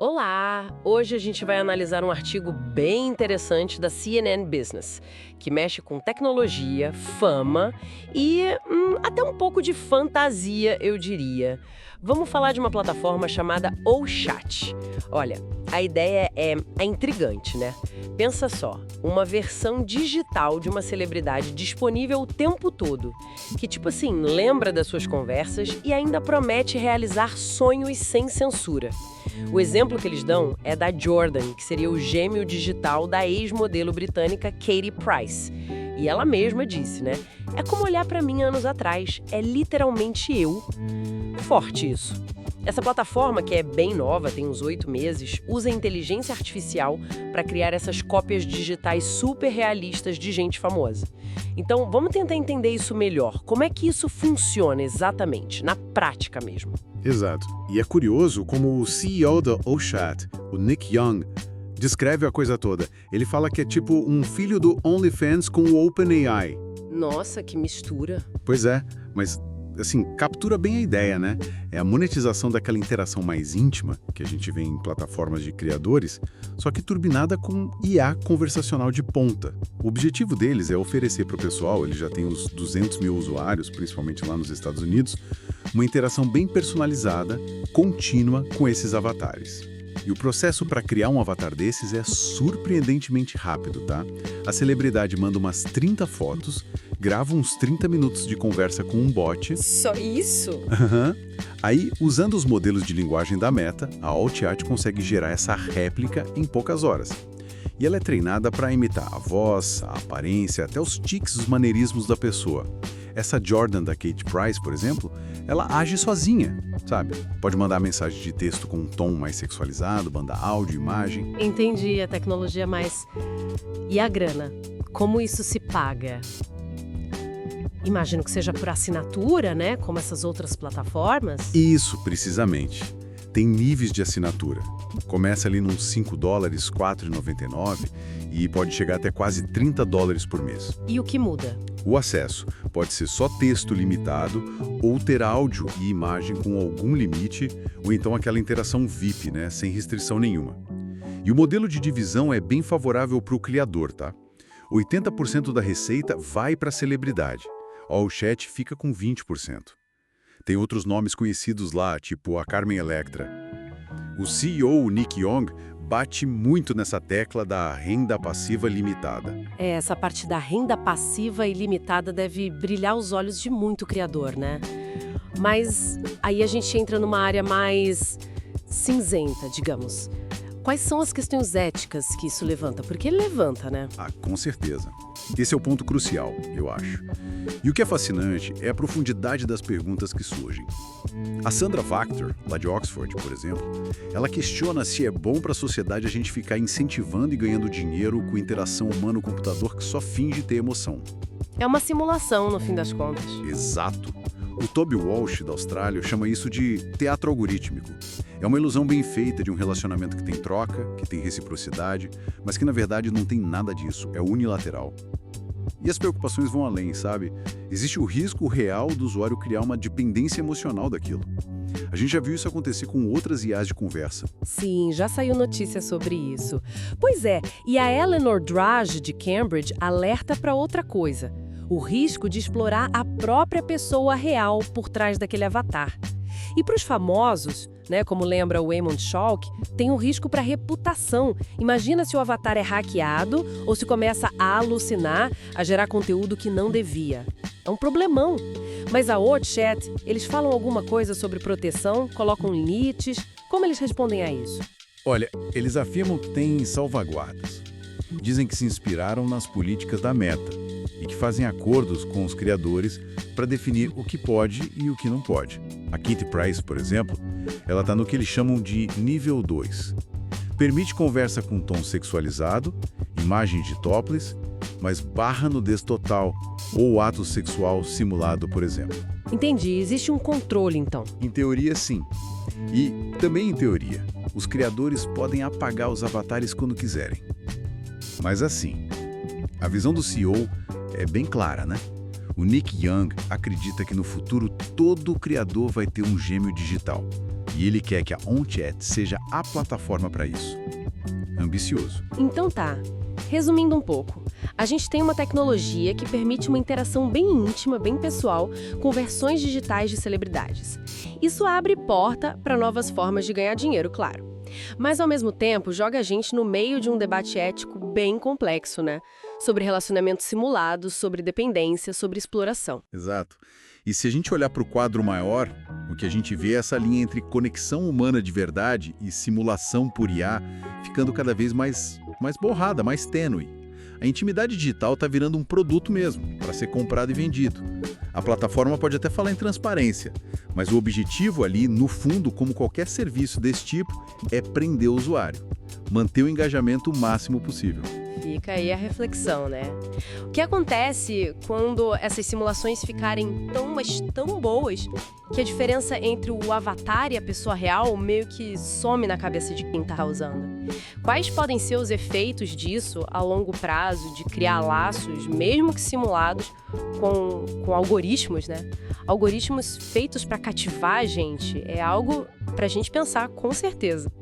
Olá! Hoje a gente vai analisar um artigo bem interessante da CNN Business, que mexe com tecnologia, fama e até um pouco de fantasia, eu diria. Vamos falar de uma plataforma chamada OChat. Olha, a ideia é intrigante, né? Pensa só, uma versão digital de uma celebridade disponível o tempo todo, que tipo assim, lembra das suas conversas e ainda promete realizar sonhos sem censura. O exemplo que eles dão é da Jordan, que seria o gêmeo digital da ex-modelo britânica Katie Price. E ela mesma disse, né? É como olhar pra mim anos atrás. É literalmente eu. Forte isso. Essa plataforma, que é bem nova, tem uns 8 meses, usa inteligência artificial para criar essas cópias digitais super realistas de gente famosa. Então, vamos tentar entender isso melhor. Como é que isso funciona exatamente, na prática mesmo? Exato. E é curioso como o CEO da OChat, o Nick Young, descreve a coisa toda. Ele fala que é tipo um filho do OnlyFans com o OpenAI. Nossa, que mistura. Pois é, mas assim, captura bem a ideia, né? É a monetização daquela interação mais íntima que a gente vê em plataformas de criadores, só que turbinada com IA conversacional de ponta. O objetivo deles é oferecer para o pessoal, ele já tem uns 200 mil usuários, principalmente lá nos Estados Unidos, uma interação bem personalizada, contínua com esses avatares. E o processo para criar um avatar desses é surpreendentemente rápido, tá? A celebridade manda umas 30 fotos, grava uns 30 minutos de conversa com um bot. Só isso? Aham. Aí, usando os modelos de linguagem da Meta, a OChat consegue gerar essa réplica em poucas horas. E ela é treinada para imitar a voz, a aparência, até os tiques, os maneirismos da pessoa. Essa Jordan da Kate Price, por exemplo, ela age sozinha, sabe? Pode mandar mensagem de texto com um tom mais sexualizado, mandar áudio, imagem. Entendi a tecnologia, mas... E a grana? Como isso se paga? Imagino que seja por assinatura, né? Como essas outras plataformas. Isso, precisamente. Tem níveis de assinatura. Começa ali nos $5, R$4,99 e pode chegar até quase $30 por mês. E o que muda? O acesso pode ser só texto limitado ou ter áudio e imagem com algum limite, ou então aquela interação VIP, né, sem restrição nenhuma. E o modelo de divisão é bem favorável para o criador, tá? 80% da receita vai para a celebridade. A OChat fica com 20%. Tem outros nomes conhecidos lá, tipo a Carmen Electra. O CEO, Nick Young, bate muito nessa tecla da renda passiva limitada. Essa parte da renda passiva ilimitada deve brilhar os olhos de muito criador, né? Mas aí a gente entra numa área mais cinzenta, digamos. Quais são as questões éticas que isso levanta? Porque ele levanta, né? Ah, com certeza. Esse é o ponto crucial, eu acho. E o que é fascinante é a profundidade das perguntas que surgem. A Sandra Wachter, lá de Oxford, por exemplo, ela questiona se é bom para a sociedade a gente ficar incentivando e ganhando dinheiro com interação humano-computador que só finge ter emoção. É uma simulação, no fim das contas. Exato. O Toby Walsh, da Austrália, chama isso de teatro algorítmico. É uma ilusão bem feita de um relacionamento que tem troca, que tem reciprocidade, mas que na verdade não tem nada disso, é unilateral. E as preocupações vão além, sabe? Existe o risco real do usuário criar uma dependência emocional daquilo. A gente já viu isso acontecer com outras IAs de conversa. Sim, já saiu notícia sobre isso. Pois é, e a Eleanor Drage, de Cambridge, alerta para outra coisa. O risco de explorar a própria pessoa real por trás daquele avatar. E para os famosos, né, como lembra o Raymond Schalk, tem um risco para a reputação. Imagina se o avatar é hackeado ou se começa a alucinar, a gerar conteúdo que não devia. É um problemão. Mas a OChat, eles falam alguma coisa sobre proteção, colocam limites? Como eles respondem a isso? Olha, eles afirmam que tem salvaguardas. Dizem que se inspiraram nas políticas da Meta e que fazem acordos com os criadores para definir o que pode e o que não pode. A Katie Price, por exemplo, ela está no que eles chamam de nível 2. Permite conversa com tom sexualizado, imagem de topless, mas barra nudez total ou ato sexual simulado, por exemplo. Entendi, existe um controle então. Em teoria, sim. E também em teoria, os criadores podem apagar os avatares quando quiserem. Mas assim, a visão do CEO é bem clara, né? O Nick Young acredita que no futuro todo criador vai ter um gêmeo digital. E ele quer que a OnChat seja a plataforma para isso. Ambicioso. Então tá. Resumindo um pouco, a gente tem uma tecnologia que permite uma interação bem íntima, bem pessoal, com versões digitais de celebridades. Isso abre porta para novas formas de ganhar dinheiro, claro. Mas, ao mesmo tempo, joga a gente no meio de um debate ético bem complexo, né? Sobre relacionamentos simulados, sobre dependência, sobre exploração. Exato. E se a gente olhar para o quadro maior, o que a gente vê é essa linha entre conexão humana de verdade e simulação por IA ficando cada vez mais borrada, mais tênue. A intimidade digital está virando um produto mesmo, para ser comprado e vendido. A plataforma pode até falar em transparência, mas o objetivo ali, no fundo, como qualquer serviço desse tipo, é prender o usuário, manter o engajamento o máximo possível. Fica aí a reflexão, né? O que acontece quando essas simulações ficarem mas tão boas que a diferença entre o avatar e a pessoa real meio que some na cabeça de quem está usando? Quais podem ser os efeitos disso a longo prazo, de criar laços, mesmo que simulados, com algoritmos, né? Algoritmos feitos para cativar a gente é algo para a gente pensar com certeza.